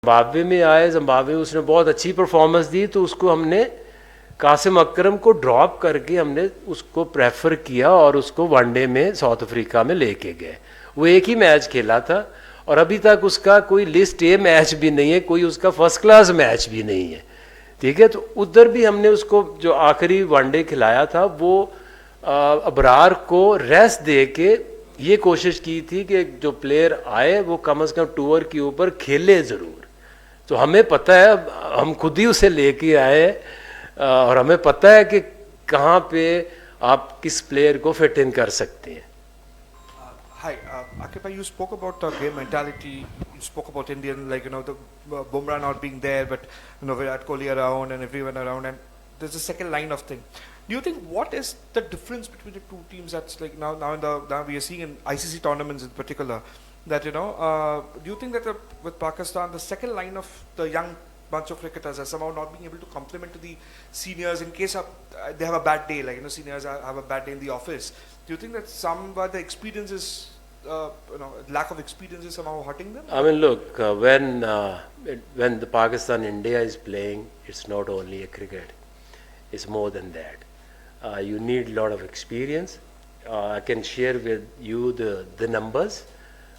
Zimbabwe में आए, Zimbabwe में उसने बहुत अच्छी परफॉर्मेंस दी, तो उसको हमने कासिम अकरम को ड्रॉप करके हमने उसको प्रेफर किया और उसको वनडे में साउथ अफ्रीका में लेके गए। वो एक ही मैच खेला था और अभी तक उसका कोई लिस्ट ए मैच भी नहीं है, कोई उसका फर्स्ट क्लास मैच भी नहीं है, ठीक है। तो उधर भी हमने उसको जो आखिरी वनडे खिलाया था वो अबरार को रेस्ट दे के ये कोशिश की थी कि जो प्लेयर आए वो कम से कम टूर के ऊपर खेले ज़रूर। तो हमें पता है, हम खुद ही उसे लेके आए और हमें पता है कि कहाँ पे आप किस प्लेयर को फिट इन कर सकते हैं। Hi, Akib, you spoke about game mentality. You spoke about Indian, like, the Bumrah not being there, but Virat Kohli around and everyone around, and there's a second line of thing. Do you think what is the difference between the two teams? That's like now we are seeing in ICC tournaments in particular that do you think that with Pakistan the second line of the young bunch of cricketers are somehow not being able to complement to the seniors in case of, they have a bad day, like seniors have a bad day in the office? Do you think that somewhere the experience is lack of experience is somehow hurting them? I mean, look, when the Pakistan India is playing, it's not only a cricket; it's more than that. You need a lot of experience. I can share with you the numbers.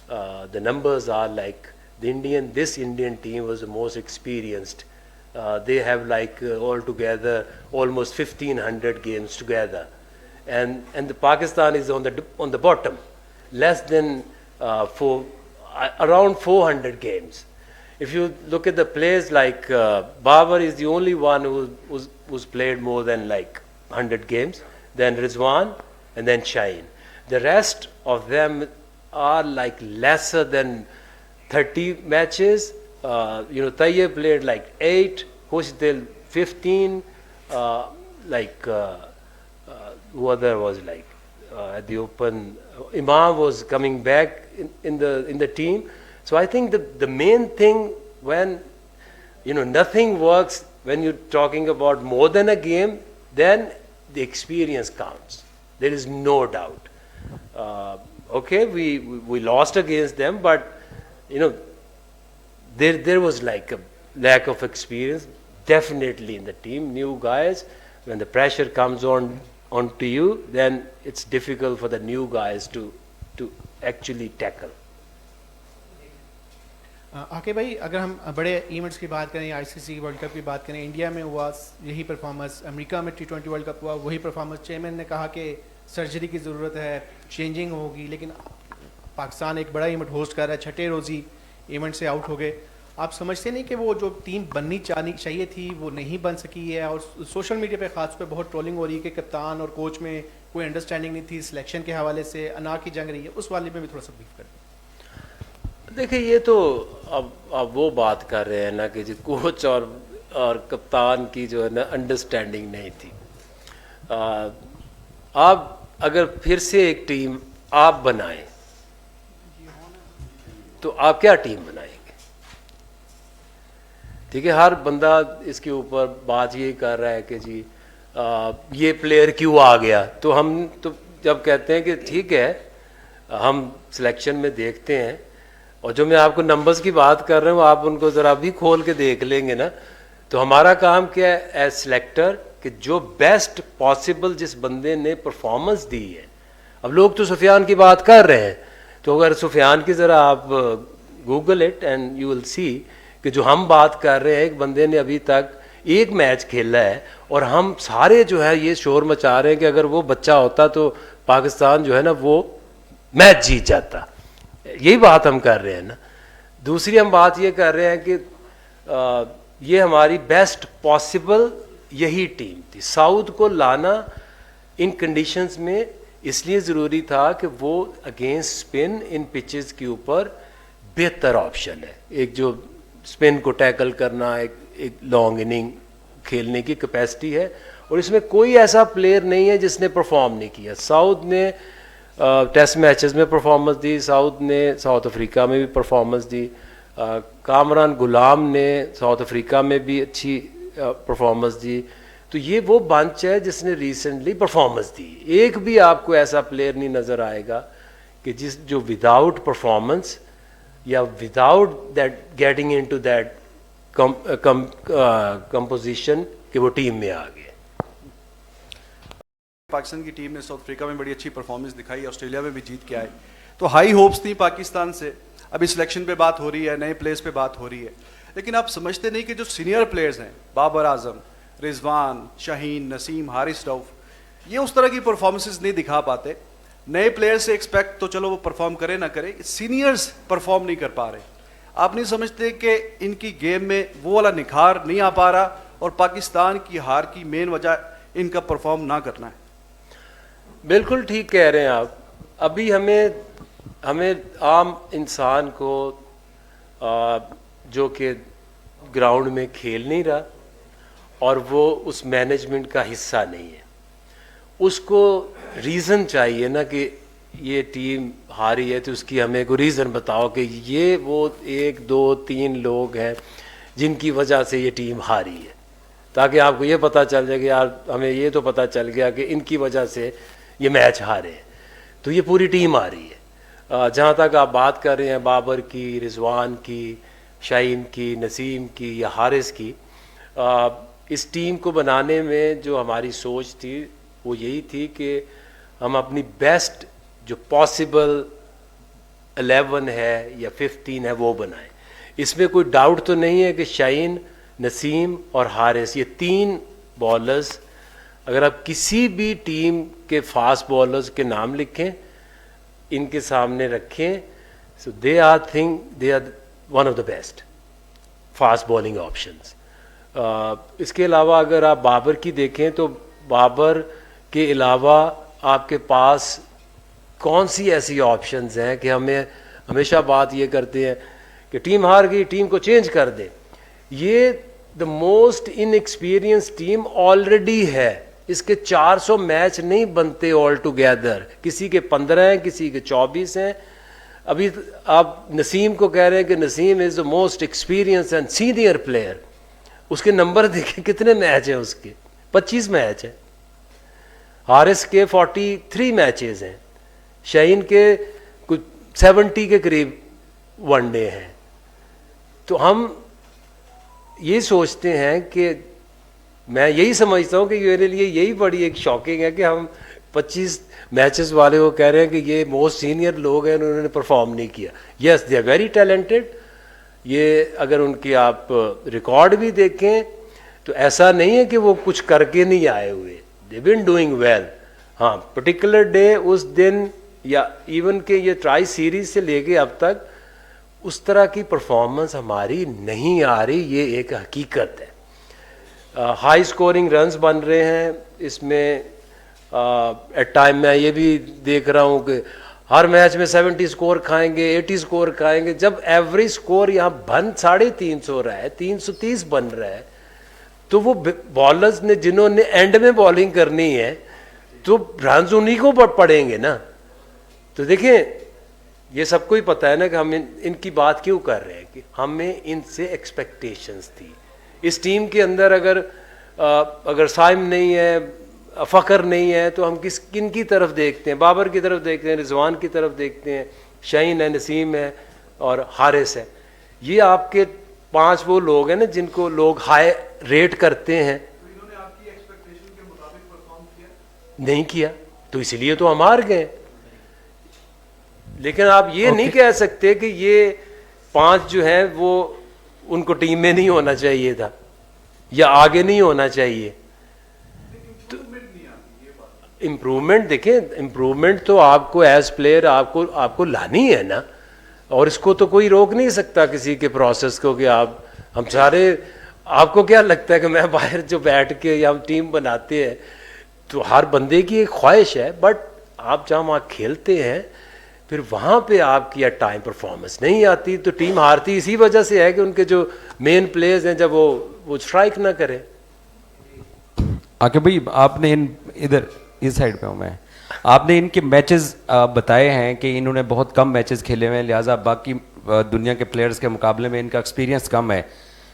The numbers are like this Indian team was the most experienced. They have like altogether almost 1,500 games together, and the Pakistan is on the bottom, less than around 400 games. If you look at the players, like Babar is the only one who's played more than like 100 games, then Rizwan, and then Shaheen. The rest of them are like lesser than 30 matches. Tayyib played like 8, Khushdil 15, who other was like at the Open, Imam was coming back in the team. So I think the main thing, when nothing works, when you're talking about more than a game, then the experience counts. There is no doubt. Okay, we lost against them, but there was like a lack of experience definitely in the team. New guys, when the pressure comes onto you, then it's difficult for the new guys to actually tackle. आके भाई, अगर हम बड़े events की बात करें, ICC world cup की बात करें, इंडिया में हुआ यही परफॉर्मेंस, अमेरिका में T20 वर्ल्ड कप हुआ वही परफॉर्मेंस, चेयरमैन ने कहा कि सर्जरी की ज़रूरत है, चेंजिंग होगी, लेकिन पाकिस्तान एक बड़ा इवेंट होस्ट कर रहा है, छठे रोज़ी इवेंट से आउट हो गए। आप समझते नहीं कि वो जो टीम बननी चाहिए थी वो नहीं बन सकी है? और सोशल मीडिया पे ख़ास पे बहुत ट्रोलिंग हो रही है कि कप्तान और कोच में कोई अंडरस्टैंडिंग नहीं थी, सिलेक्शन के हवाले से अना की जंग रही है, उस वाले में भी थोड़ा सा ब्रीफ करें। देखिए, ये तो अब वो बात कर रहे हैं ना कि जी कोच और कप्तान की जो है ना अंडरस्टैंडिंग नहीं थी। आप अगर फिर से एक टीम आप बनाएं तो आप क्या टीम बनाएंगे? ठीक है, हर बंदा इसके ऊपर बात ये कर रहा है कि जी ये प्लेयर क्यों आ गया। तो हम तो जब कहते हैं कि ठीक है हम सिलेक्शन में देखते हैं, और जो मैं आपको नंबर्स की बात कर रहा हूँ आप उनको ज़रा भी खोल के देख लेंगे ना, तो हमारा काम क्या है एज सिलेक्टर कि जो बेस्ट पॉसिबल जिस बंदे ने परफॉर्मेंस दी है। अब लोग तो सुफियान की बात कर रहे हैं, तो अगर सुफियान की ज़रा आप Google it and you will see कि जो हम बात कर रहे हैं, एक बंदे ने अभी तक एक मैच खेला है और हम सारे जो है ये शोर मचा रहे हैं कि अगर वो बच्चा होता तो पाकिस्तान जो है ना वो मैच जीत जाता। यही बात हम कर रहे हैं ना। दूसरी हम बात ये कर रहे हैं कि ये हमारी बेस्ट पॉसिबल यही टीम थी। साउथ को लाना इन कंडीशंस में इसलिए ज़रूरी था कि वो अगेंस्ट स्पिन इन पिचेस के ऊपर बेहतर ऑप्शन है। एक जो स्पिन को टैकल करना, एक लॉन्ग इनिंग खेलने की कैपेसिटी है, और इसमें कोई ऐसा प्लेयर नहीं है जिसने परफॉर्म नहीं किया। साउथ ने टेस्ट मैचेस में परफॉर्मेंस दी, साउथ ने साउथ अफ्रीका में भी परफॉर्मेंस दी, कामरान गुलाम ने साउथ अफ्रीका में भी अच्छी परफॉर्मेंस दी। तो ये वो बंच है जिसने रिसेंटली परफॉर्मेंस दी। एक भी आपको ऐसा प्लेयर नहीं नज़र आएगा कि जो विदाउट परफॉर्मेंस या without that getting into that composition कि वो टीम में आ गए। पाकिस्तान की टीम ने साउथ अफ्रीका में बड़ी अच्छी परफॉर्मेंस दिखाई, ऑस्ट्रेलिया में भी जीत के आए, तो हाई होप्स थी पाकिस्तान से। अभी सिलेक्शन पे बात हो रही है, नए प्लेयर्स पे बात हो रही है, लेकिन आप समझते नहीं कि जो सीनियर प्लेयर्स हैं, बाबर आजम, रिजवान, शाहीन, नसीम, हारिस रऊफ, ये उस तरह की परफॉर्मेंसेस नहीं दिखा पाते। नए प्लेयर से एक्सपेक्ट तो चलो वो परफॉर्म करे ना करे, सीनियर्स परफॉर्म नहीं कर पा रहे। आप नहीं समझते कि इनकी गेम में वो वाला निखार नहीं आ पा रहा और पाकिस्तान की हार की मेन वजह इनका परफॉर्म ना करना है? बिल्कुल ठीक कह रहे हैं आप। अभी हमें आम इंसान को जो कि ग्राउंड में खेल नहीं रहा और वो उस मैनेजमेंट का हिस्सा नहीं है, उसको रीज़न चाहिए ना कि ये टीम हारी है तो उसकी हमें कोई रीज़न बताओ कि ये वो 1 2 3 लोग हैं जिनकी वजह से ये टीम हारी है, ताकि आपको ये पता चल जाए कि यार हमें ये तो पता चल गया कि इनकी वजह से ये मैच हारे हैं, तो ये पूरी टीम आ रही है। जहाँ तक आप बात कर रहे हैं बाबर की, रिजवान की, शाहीन की, नसीम की या हारिस की, इस टीम को बनाने में जो हमारी सोच थी वो यही थी कि हम अपनी बेस्ट जो पॉसिबल 11 है या 15 है वो बनाएं। इसमें कोई डाउट तो नहीं है कि शाहीन, नसीम और हारिस, ये 3 बॉलर्स, अगर आप किसी भी टीम के फास्ट बॉलर्स के नाम लिखें, इनके सामने रखें, so they are one of the best fast bowling options. इसके अलावा अगर आप बाबर की देखें तो बाबर के अलावा आपके पास कौन सी ऐसी ऑप्शंस हैं कि हमें हमेशा बात ये करते हैं कि टीम हार गई, टीम को चेंज कर दे। ये the most inexperience team already है, इसके 400 मैच नहीं बनते ऑल टुगेदर, किसी के 15 हैं, किसी के 24 हैं। अभी आप नसीम को कह रहे हैं कि Naseem is the most experience and senior player, उसके नंबर देखें कितने मैच हैं, उसके 25 मैच हैं। हारिस के 43 मैचेस हैं, शाहीन के कुछ 70 के करीब वनडे हैं। तो हम ये सोचते हैं कि मैं यही समझता हूँ कि मेरे लिए यही बड़ी एक शॉकिंग है कि हम 25 मैचेस वाले को कह रहे हैं कि ये मोस्ट सीनियर लोग हैं, उन्होंने परफॉर्म नहीं किया। Yes, they are very talented. ये अगर उनकी आप रिकॉर्ड भी देखें तो ऐसा नहीं है कि वो कुछ करके नहीं आए हुए, दे बीन डूइंग वेल। हाँ, पर्टिकुलर डे उस दिन या इवन के ये ट्राई सीरीज से लेके अब तक उस तरह की परफॉर्मेंस हमारी नहीं आ रही, ये एक हकीकत है। हाई स्कोरिंग रन्स बन रहे हैं इसमें। एट टाइम मैं ये भी देख रहा हूँ कि हर मैच में 70 स्कोर खाएंगे, 80 स्कोर खाएंगे, जब एवरेज स्कोर यहाँ बन 350 रहा है, 330 बन रहा है, तो वो बॉलर्स ने जिन्होंने एंड में बॉलिंग करनी है तो रन्स उन्हीं को पड़ेंगे ना। तो देखें, ये सबको ही पता है ना कि हम इनकी बात क्यों कर रहे हैं कि हमें इनसे एक्सपेक्टेशंस थी। इस टीम के अंदर अगर साइम नहीं है, फ़खर नहीं है, तो हम किन की तरफ देखते हैं? बाबर की तरफ देखते हैं, रिजवान की तरफ देखते हैं, शाहीन है, नसीम है और हारिस है। ये आपके 5 वो लोग हैं ना जिनको लोग हाई रेट करते हैं। तो इन्होंने आपकी एक्सपेक्टेशन के मुताबिक परफॉर्म किया? नहीं किया, तो इसलिए तो हम हार गए। लेकिन आप ये नहीं कह सकते कि ये 5 जो हैं वो उनको टीम में नहीं होना चाहिए था या आगे नहीं होना चाहिए। तो इम्प्रूवमेंट देखें, इम्प्रूवमेंट तो आपको एज प्लेयर आपको लानी है ना, और इसको तो कोई रोक नहीं सकता किसी के प्रोसेस को कि हम सारे, आपको क्या लगता है कि मैं बाहर जो बैठ के या हम टीम बनाते हैं तो हर बंदे की एक ख्वाहिश है, बट आप जहाँ वहाँ खेलते हैं फिर वहाँ पे आपकी या टाइम परफॉर्मेंस नहीं आती, तो टीम हारती इसी वजह से है कि उनके जो मेन प्लेयर्स हैं जब वो स्ट्राइक ना करें। आके भाई, आपने इधर इस साइड पे हूँ मैं, आपने इनके मैचेस बताए हैं कि इन्होंने बहुत कम मैचेस खेले हुए हैं, लिहाजा बाकी दुनिया के प्लेयर्स के मुकाबले में इनका एक्सपीरियंस कम है।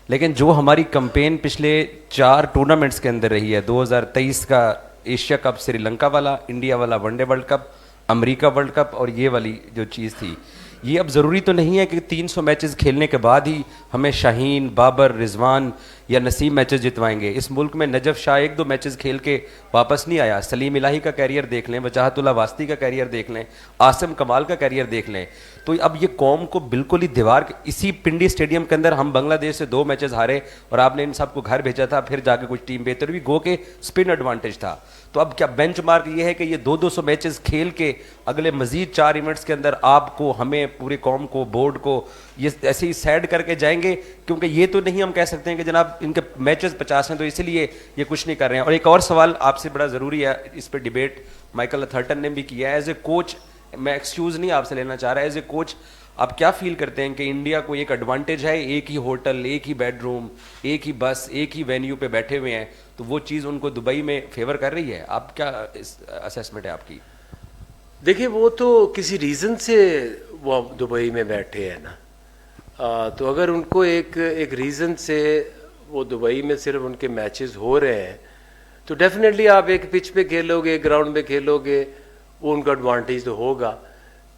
लेकिन जो हमारी कैंपेन पिछले 4 टूर्नामेंट्स के अंदर रही है, 2023 का एशिया कप श्रीलंका वाला, इंडिया वाला one day world cup, America world cup और ये वाली जो चीज़ थी, ये अब ज़रूरी तो नहीं है कि 300 मैचेस खेलने के बाद ही हमें शाहीन, बाबर, रिजवान या नसीम मैचेस जितवाएंगे। इस मुल्क में नजफ शाह 1-2 मैचेस खेल के वापस नहीं आया। सलीम इलाही का कैरियर देख लें, वजाहतुल्लाह वास्ती का कैरियर देख लें, आसिम कमाल का कैरियर देख लें। तो अब ये कौम को बिल्कुल ही दीवार इसी पिंडी स्टेडियम के अंदर हम बांग्लादेश से 2 मैचेस हारे और आपने इन सबको घर भेजा था, फिर जाके कुछ टीम बेहतर भी गो के स्पिन एडवांटेज था। तो अब क्या बेंचमार्क ये है कि ये 200 मैचेस खेल के अगले मजीद 4 इवेंट्स के अंदर आपको, हमें, पूरी कौम को, बोर्ड को ये ऐसे ही सैड करके जाएंगे? क्योंकि ये तो नहीं हम कह सकते हैं कि जनाब इनके मैचेस 50 हैं तो इसलिए ये कुछ नहीं कर रहे हैं। और एक और सवाल आपसे बड़ा ज़रूरी है, इस पर डिबेट माइकल अथर्टन ने भी किया है। एज ए कोच, मैं एक्सक्यूज़ नहीं आपसे लेना चाह रहा, एज ए कोच आप क्या फील करते हैं कि इंडिया को एक एडवांटेज है, एक ही होटल, एक ही बेडरूम, एक ही बस, एक ही वेन्यू पे बैठे हुए हैं, तो वो चीज़ उनको दुबई में फेवर कर रही है? आप क्या असेसमेंट है आपकी? देखिए, वो तो किसी रीज़न से वो दुबई में बैठे हैं ना। तो अगर उनको एक रीज़न से वो दुबई में सिर्फ उनके मैचेस हो रहे हैं तो डेफिनेटली आप एक पिच पे खेलोगे, ग्राउंड पे खेलोगे, वो उनका एडवांटेज तो होगा।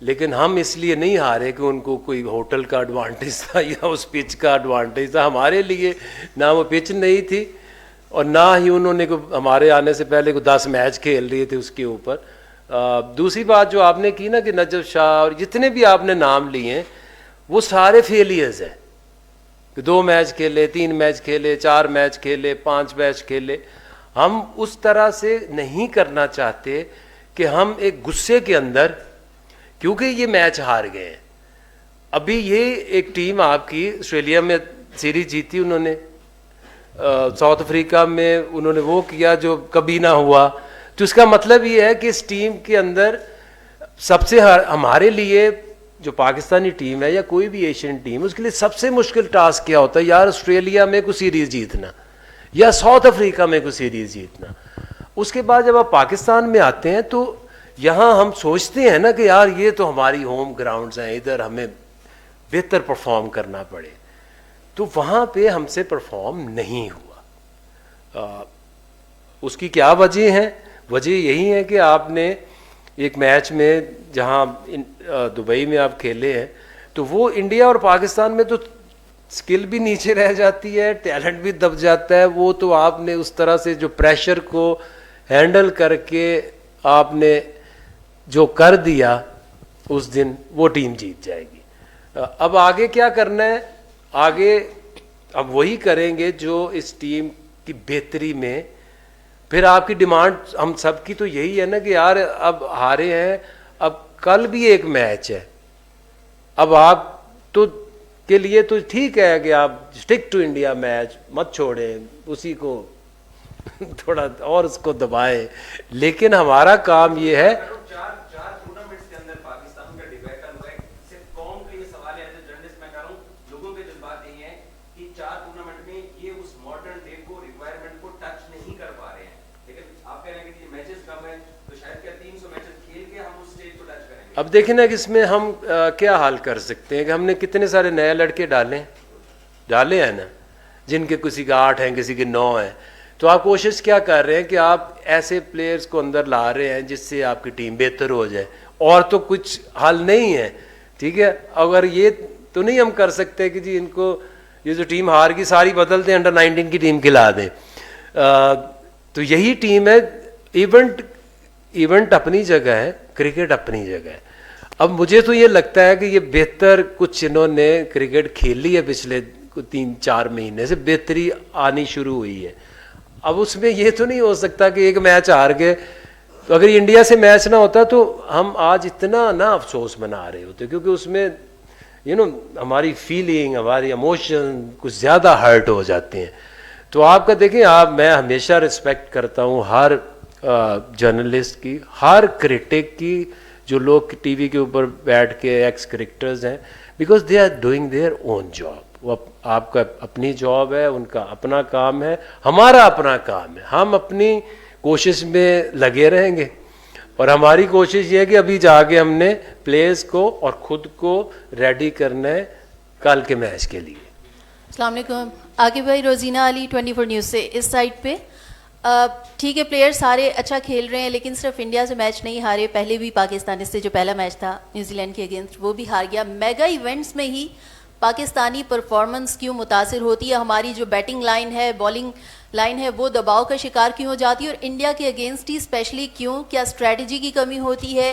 लेकिन हम इसलिए नहीं हारे कि उनको कोई होटल का एडवांटेज था या उस पिच का एडवांटेज था। हमारे लिए ना वो पिच नहीं थी और ना ही उन्होंने हमारे आने से पहले को 10 मैच खेल रहे थे उसके ऊपर। दूसरी बात जो आपने की ना कि नजफ शाह और जितने भी आपने नाम लिए हैं वो सारे फेलियर्स हैं कि 2 मैच खेले, 3 मैच खेले, 4 मैच खेले, 5 मैच खेले। हम उस तरह से नहीं करना चाहते कि हम एक गुस्से के अंदर, क्योंकि ये मैच हार गए हैं। अभी ये एक टीम आपकी ऑस्ट्रेलिया में सीरीज जीती उन्होंने, साउथ अफ्रीका में उन्होंने वो किया जो कभी ना हुआ। तो इसका मतलब ये है कि इस टीम के अंदर सबसे हमारे लिए जो पाकिस्तानी टीम है या कोई भी एशियन टीम, उसके लिए सबसे मुश्किल टास्क क्या होता है यार? ऑस्ट्रेलिया में कोई सीरीज जीतना या साउथ अफ्रीका में कोई सीरीज जीतना। उसके बाद जब आप पाकिस्तान में आते हैं तो यहाँ हम सोचते हैं ना कि यार ये तो हमारी होम ग्राउंड्स हैं, इधर हमें बेहतर परफॉर्म करना पड़े। तो वहाँ पे हमसे परफॉर्म नहीं हुआ। उसकी क्या वजह है? वजह यही है कि आपने एक मैच में जहाँ दुबई में आप खेले हैं तो वो इंडिया और पाकिस्तान में तो स्किल भी नीचे रह जाती है, टैलेंट भी दब जाता है। वो तो आपने उस तरह से जो प्रेशर को हैंडल करके आपने जो कर दिया उस दिन, वो टीम जीत जाएगी। अब आगे क्या करना है? आगे अब वही करेंगे जो इस टीम की बेहतरी में, फिर आपकी डिमांड हम सब की तो यही है ना कि यार अब हारे हैं, अब कल भी एक मैच है, अब आप तो के लिए तो ठीक है कि आप स्टिक टू इंडिया मैच मत छोड़ें, उसी को थोड़ा और उसको दबाएं। लेकिन हमारा काम ये है, चार टूर्नामेंट्स के अंदर पाकिस्तान का डिबैकल हुआ है। सिर्फ कौम का ये सवाल है, एज ए जर्नलिस्ट मैं कह रहा हूँ, लोगों के जज्बात यही है कि 4 टूर्नामेंट में ये उस मॉडर्न डे को, रिक्वायरमेंट को टच नहीं कर पा रहे हैं। लेकिन आप कह रहे हैं कि मैचेस कम है तो शायद क्या 300 मैचेस खेल के हम उस स्टेज को टच करेंगे। अब देखें ना कि इसमें हम क्या हाल कर सकते हैं कि हमने कितने सारे नए लड़के डाले हैं ना, जिनके किसी का 8 हैं, किसी के 9 हैं। तो आप कोशिश क्या कर रहे हैं कि आप ऐसे प्लेयर्स को अंदर ला रहे हैं जिससे आपकी टीम बेहतर हो जाए, और तो कुछ हल नहीं है। ठीक है, अगर ये तो नहीं हम कर सकते कि जी इनको ये जो टीम हार की सारी बदल दें, अंडर 19 की टीम खिला दें। तो यही टीम है। इवेंट अपनी जगह है, क्रिकेट अपनी जगह है। अब मुझे तो ये लगता है कि ये बेहतर कुछ इन्होंने क्रिकेट खेली है, पिछले 3-4 महीने से बेहतरी आनी शुरू हुई है। अब उसमें ये तो नहीं हो सकता कि एक मैच हार गए, तो अगर इंडिया से मैच ना होता तो हम आज इतना ना अफसोस मना रहे होते, क्योंकि उसमें हमारी फीलिंग, हमारी इमोशन कुछ ज़्यादा हर्ट हो जाते हैं। तो आपका देखें, मैं हमेशा रिस्पेक्ट करता हूँ हर जर्नलिस्ट की, हर क्रिटिक की, जो लोग टीवी के ऊपर बैठ के एक्स क्रिकेटर्स हैं, because they are doing their own job. वो आपका अपनी जॉब है, उनका अपना काम है, हमारा अपना काम है। हम अपनी कोशिश में लगे रहेंगे और हमारी कोशिश ये है कि अभी जाके हमने प्लेयर्स को और ख़ुद को रेडी करना है कल के मैच के लिए। अस्सलाम वालेकुम। आगे भाई, रोजीना अली 24 न्यूज़ से। इस साइड पे ठीक है, प्लेयर सारे अच्छा खेल रहे हैं, लेकिन सिर्फ इंडिया से मैच नहीं हारे, पहले भी पाकिस्तान से जो पहला मैच था न्यूजीलैंड के अगेंस्ट वो भी हार गया। मेगा इवेंट्स में ही पाकिस्तानी परफॉर्मेंस क्यों मुतासिर होती है? हमारी जो बैटिंग लाइन है, बॉलिंग लाइन है, वो दबाव का शिकार क्यों हो जाती है? और इंडिया के अगेंस्ट ही स्पेशली क्यों? क्या स्ट्रेटजी की कमी होती है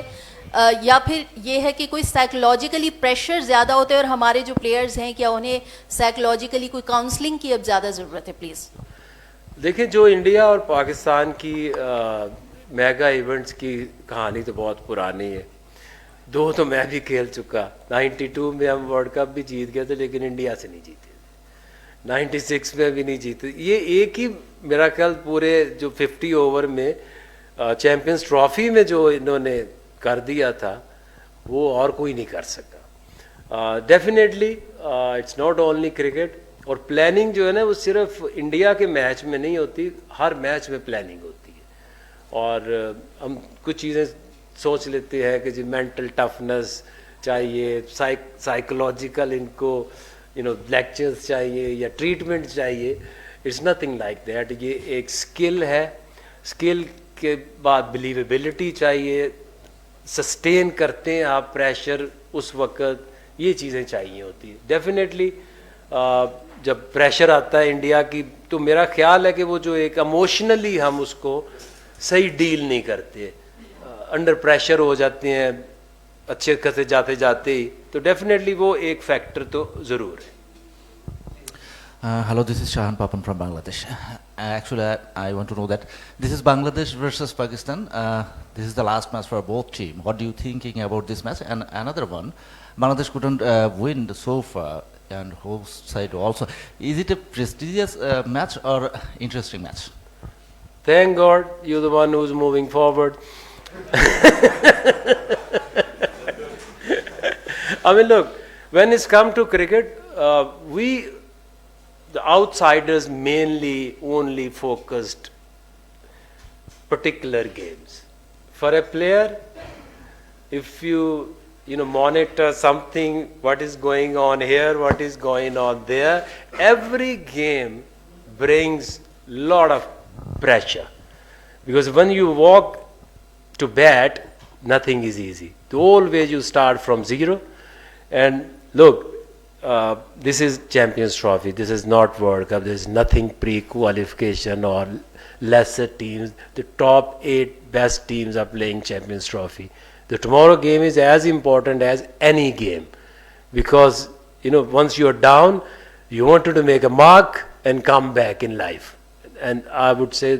या फिर ये है कि कोई साइकोलॉजिकली प्रेशर ज़्यादा होता है? और हमारे जो प्लेयर्स हैं, क्या उन्हें साइकोलॉजिकली कोई काउंसलिंग की अब ज़्यादा ज़रूरत है? प्लीज़ देखिए, जो इंडिया और पाकिस्तान की मेगा इवेंट्स की कहानी तो बहुत पुरानी है। दो तो मैं भी खेल चुका। 92 में हम वर्ल्ड कप भी जीत गए थे, लेकिन इंडिया से नहीं जीते। 96 में भी नहीं जीते। ये एक ही मेरा ख्याल पूरे जो 50 ओवर में चैंपियंस ट्रॉफी में जो इन्होंने कर दिया था, वो और कोई नहीं कर सका। Definitely it's not only cricket, और प्लानिंग जो है ना वो सिर्फ इंडिया के मैच में नहीं होती, हर मैच में प्लानिंग होती है। और हम कुछ चीज़ें सोच लेते हैं कि जी मेंटल टफनेस चाहिए, साइकोलॉजिकल इनको लेक्चर्स चाहिए या ट्रीटमेंट चाहिए। It's nothing like that. ये एक स्किल है, स्किल के बाद बिलीवेबिलिटी चाहिए, सस्टेन करते हैं आप प्रेशर उस वक्त, ये चीज़ें चाहिए होती है। डेफिनेटली जब प्रेशर आता है इंडिया की, तो मेरा ख्याल है कि वो जो एक इमोशनली हम उसको सही डील नहीं करते, अंडर प्रेशर हो जाते हैं अच्छे खासे जाते जाते ही, तो डेफिनेटली वो एक फैक्टर तो ज़रूर है। Hello, this is Shahan Papan from Bangladesh. Actually, I want to know that this is Bangladesh versus Pakistan. This is the last match for both teams. What do you thinking about this match? And another one, Bangladesh couldn't win so far, and host side also. Is it a prestigious match or interesting match? Thank God you're the one who's moving forward. I mean, look, when it's come to cricket, the outsiders mainly only focused particular games. For a player, if you monitor something, what is going on here, what is going on there, every game brings lot of pressure, because when you walk to bat, nothing is easy. So always you start from zero. And look, this is Champions Trophy, this is not World Cup, there is nothing pre-qualification or lesser teams. The top 8 best teams are playing Champions Trophy. The tomorrow game is as important as any game, because once you're down, you wanted to make a mark and come back in life. And I would say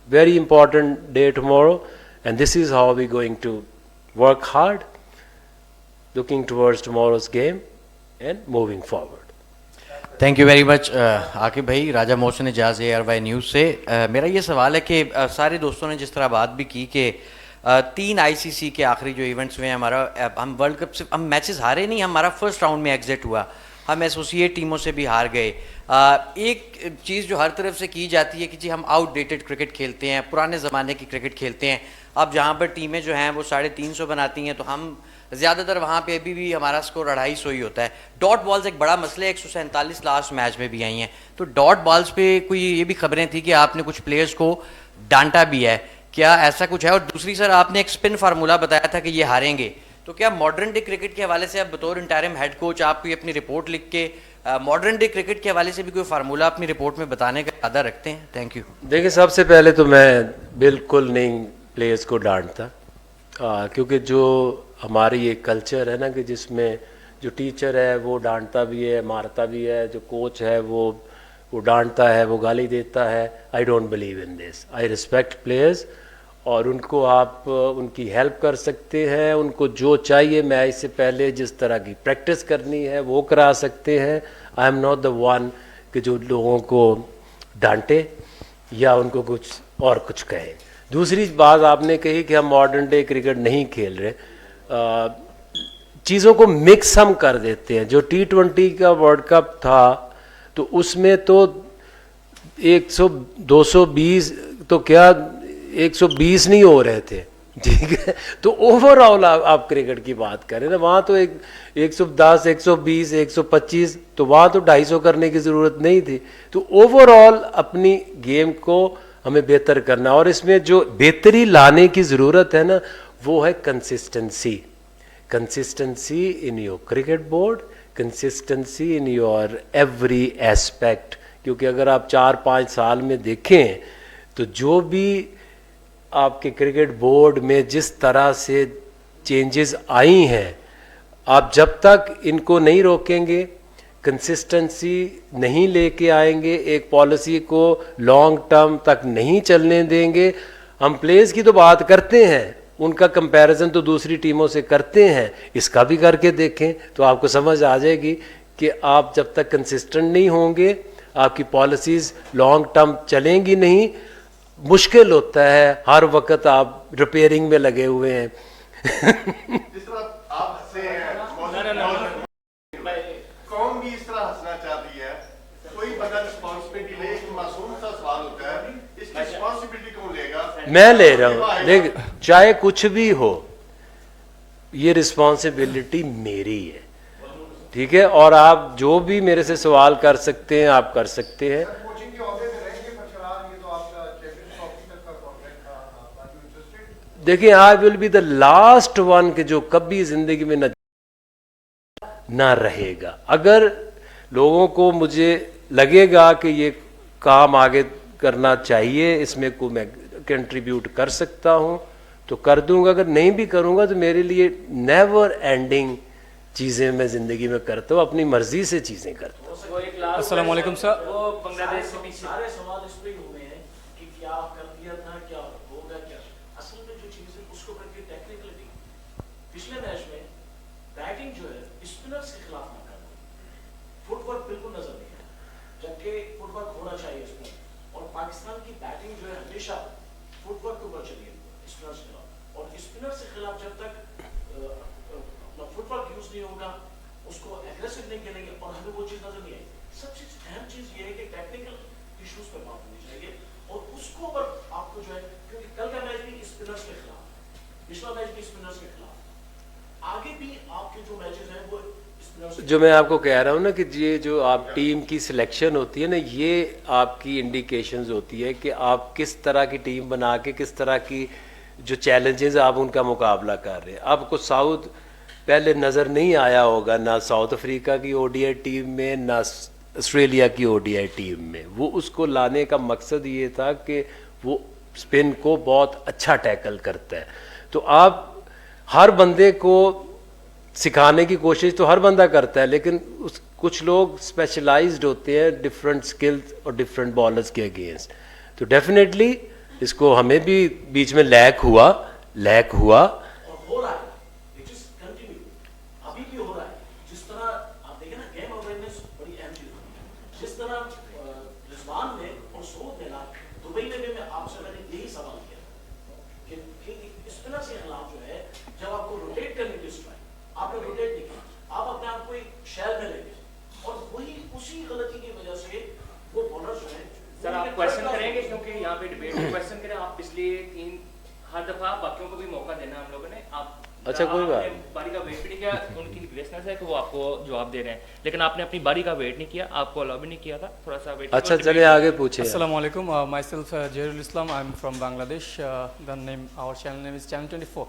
very important day tomorrow, and this is how we're going to work hard, looking towards tomorrow's game and moving forward. Thank you very much Aqib भाई। राजा Mohsin Ejaz ARY news से। मेरा ये सवाल है कि सारे दोस्तों ने जिस तरह बात भी की कि 3 ICC के आखिरी जो इवेंट्स हुए हैं, हमारा हम वर्ल्ड कप से हम मैचेस हारे नहीं, हमारा फर्स्ट राउंड में एग्जिट हुआ, हम एसोसिएट टीमों से भी हार गए। एक चीज़ जो हर तरफ से की जाती है कि जी हम आउटडेटेड क्रिकेट खेलते हैं, पुराने ज़माने की क्रिकेट खेलते हैं। अब जहाँ पर टीमें जो हैं वो 350 बनाती हैं, तो हम ज़्यादातर वहाँ पे अभी भी हमारा स्कोर 250 ही होता है। डॉट बॉल्स एक बड़ा मसला है, 147 लास्ट मैच में भी आई हैं। तो डॉट बॉल्स पे कोई ये भी खबरें थी कि आपने कुछ प्लेयर्स को डांटा भी है, क्या ऐसा कुछ है? और दूसरी सर, आपने एक स्पिन फार्मूला बताया था कि ये हारेंगे, तो क्या मॉडर्न डे क्रिकेट के हवाले से आप बतौर इंटरिम हेड कोच आप कोई अपनी रिपोर्ट लिख के मॉडर्न डे क्रिकेट के हवाले से भी कोई फार्मूला अपनी रिपोर्ट में बताने का इरादा रखते हैं? Thank you. देखिए, सबसे पहले तो मैं बिल्कुल नहीं प्लेयर्स को डांटता, क्योंकि जो हमारी एक कल्चर है ना कि जिसमें जो टीचर है वो डांटता भी है, मारता भी है, जो कोच है वो डांटता है, वो गाली देता है। I don't believe in this. I respect players, और उनको आप उनकी हेल्प कर सकते हैं, उनको जो चाहिए मैच से पहले जिस तरह की प्रैक्टिस करनी है वो करा सकते हैं। I am not the one कि जो लोगों को डांटे या उनको कुछ कहे। दूसरी बात आपने कही कि हम मॉडर्न डे क्रिकेट नहीं खेल रहे, चीज़ों को मिक्स हम कर देते हैं। जो T20 का वर्ल्ड कप था तो उसमें तो 220 तो क्या 120 नहीं हो रहे थे, ठीक है। तो ओवरऑल आप क्रिकेट की बात करें ना, वहाँ तो 110, 120, 125, तो वहाँ तो 250 करने की ज़रूरत नहीं थी। तो ओवरऑल अपनी गेम को हमें बेहतर करना है। और इसमें जो बेहतरी लाने की ज़रूरत है ना, वो है consistency. Consistency in your cricket board, consistency in your every aspect. क्योंकि अगर आप 4-5 साल में देखें तो जो भी आपके क्रिकेट बोर्ड में जिस तरह से चेंजेस आई हैं, आप जब तक इनको नहीं रोकेंगे, कंसिस्टेंसी नहीं लेके आएंगे, एक पॉलिसी को लॉन्ग टर्म तक नहीं चलने देंगे। हम प्लेयर्स की तो बात करते हैं, उनका कंपैरिजन तो दूसरी टीमों से करते हैं, इसका भी करके देखें तो आपको समझ आ जाएगी कि आप जब तक कंसिस्टेंट नहीं होंगे, आपकी पॉलिसीज़ लॉन्ग टर्म चलेंगी नहीं। मुश्किल होता है, हर वक्त आप रिपेयरिंग में लगे हुए हैं। जिस तरह आप हंसे हैं, कौन भी इस तरह हंसना चाहती है, कोई बंदा रिस्पॉन्सिबिलिटी ले, एक मासूम सा सवाल होता है, इसकी रिस्पॉन्सिबिलिटी कौन लेगा? मैं ले रहा हूँ। देख, चाहे कुछ भी हो, ये रिस्पॉन्सिबिलिटी मेरी है, ठीक है? और आप जो भी मेरे से सवाल कर सकते हैं, आप कर सकते हैं। देखिए, I will be the last one कि जो कभी जिंदगी में ना रहेगा। अगर लोगों को मुझे लगेगा कि ये काम आगे करना चाहिए, इसमें को मैं कंट्रीब्यूट कर सकता हूँ तो कर दूंगा। अगर नहीं भी करूँगा तो मेरे लिए नेवर एंडिंग चीज़ें मैं ज़िंदगी में करता हूँ, अपनी मर्जी से चीज़ें करता हूँ। अस्सलाम वालेकुम सर। वो बांग्लादेश के पीछे सारे सवाल इस पे ही हुए हैं कि क्या कर दिया था, क्या होगा, क्या असल में जो चीज़ है उसको करके टेक्निकली पिछले मैच में बैटिंग जो है स्पिनर्स के खिलाफ ना कर, फुटवर्क बिल्कुल नजर नहीं आया, जबकि फुटवर्क होना चाहिए इसमें। और पाकिस्तान की बैटिंग जो है हमेशा फुटवर्क के ऊपर चली है स्पिनर्स के खिलाफ, और स्पिनर्स के खिलाफ जब तक फुटवर्क यूज नहीं होगा, उसको एग्रेसिव नहीं खेलेंगे, और हमें वो चीज नजर नहीं आई। सबसे अहम चीज ये है कि टेक्निकल इश्यूज पे बात होनी चाहिए, और उसको पर आपको जो है, क्योंकि कल का मैच भी स्पिनर्स के खिलाफ, पिछला मैच भी स्पिनर्स के खिलाफ, आगे भी आपके जो मैचेस हैं वो स्पिनर्स। जो मैं आपको कह रहा हूँ ना कि ये जो आप टीम की सिलेक्शन होती है ना, ये आपकी इंडिकेशंस होती है कि आप किस तरह की टीम बना के किस तरह की जो चैलेंजेस आप उनका मुकाबला कर रहे हैं। आपको साउथ पहले नज़र नहीं आया होगा, ना साउथ अफ्रीका की ओडीआई टीम में, ना ऑस्ट्रेलिया की ओडीआई टीम में। वो उसको लाने का मकसद ये था कि वो स्पिन को बहुत अच्छा टैकल करता है। तो आप हर बंदे को सिखाने की कोशिश तो हर बंदा करता है, लेकिन कुछ लोग स्पेशलाइज्ड होते हैं डिफरेंट स्किल्स और डिफरेंट बॉलर्स के अगेंस्ट। तो डेफिनेटली इसको हमें भी बीच में लैक हुआ और हो रहा है, इट इज कंटिन्यू, अभी भी हो रहा है। जिस तरह आप देखें ना, गेम अवेयरनेस बड़ी अहम चीज है। जिस तरह रिजवान ने और सऊद ने ना दुबई में भी, मैं आपसे मैंने यही सवाल किया कि स्पिनर के खिलाफ जो है, जब आपको रोटेट करने की स्ट्राइक, आपने रोटेट नहीं किया, आप अपने आप को एक शैल में ले गए, और वही उसी गलती की वजह से वो बॉलर जो है। सर आप क्वेश्चन करेंगे, क्योंकि यहाँ पे डिबेट में क्वेश्चन करें आप, इसलिए हर दफा बाकियों को भी मौका देना हम लोगों ने। आप अच्छा, कोई बात बारी का वेट भी नहीं किया, उनकी लिसनर्स है कि वो आपको जवाब दे रहे हैं, लेकिन आपने अपनी बारी का वेट नहीं किया, आपको अलाउ भी नहीं किया था, थोड़ा सा वेट। अच्छा, चलिए आगे पूछिए। अस्सलाम वालेकुम, myself Jairul Islam, I'm from Bangladesh. Our channel name is Channel 24.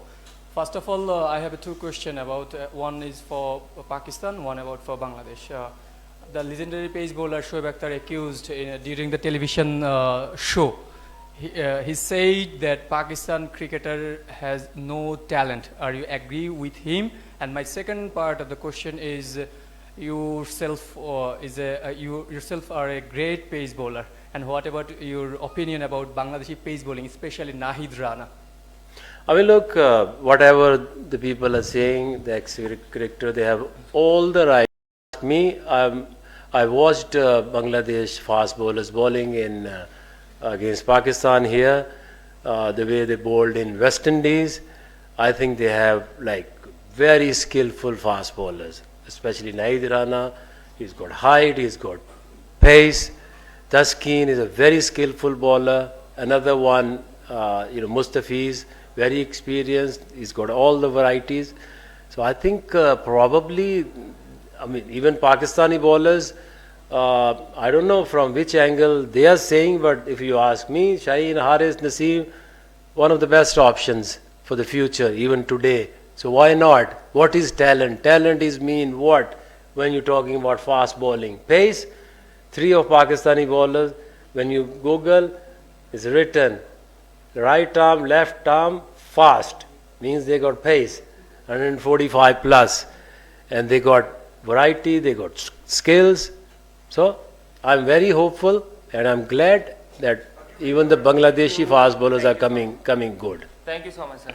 First of all, I have two questions about, one is for Pakistan, one about for Bangladesh. The legendary pace bowler Shoaib Akhtar accused during the television show. He said that Pakistan cricketer has no talent. Are you agree with him? And my second part of the question is, yourself you yourself are a great pace bowler. And what about your opinion about Bangladeshi pace bowling, especially Nahid Rana? I mean, look, whatever the people are saying, the ex-cricketer, they have all the right. Me, I watched Bangladesh fast bowlers bowling in against Pakistan here, the way they bowled in West Indies. I think they have like very skillful fast bowlers, especially Nahid Rana. He's got height, he's got pace. Taskeen is a very skillful bowler. Another one, Mustafiz, very experienced. He's got all the varieties. So I think probably, I mean, even Pakistani bowlers I don't know from which angle they are saying, but if you ask me, Shaheen, Haris, Naseem, one of the best options for the future, even today. So why not? What is talent? Talent is mean what when you're talking about fast bowling? Pace. 3 of Pakistani bowlers, when you Google, is written right arm, left arm, fast. Means they got pace, 145 plus. And they got variety, they got skills. So I'm very hopeful and I'm glad that even the Bangladeshi fast bowlers are coming good. Thank you so much, sir.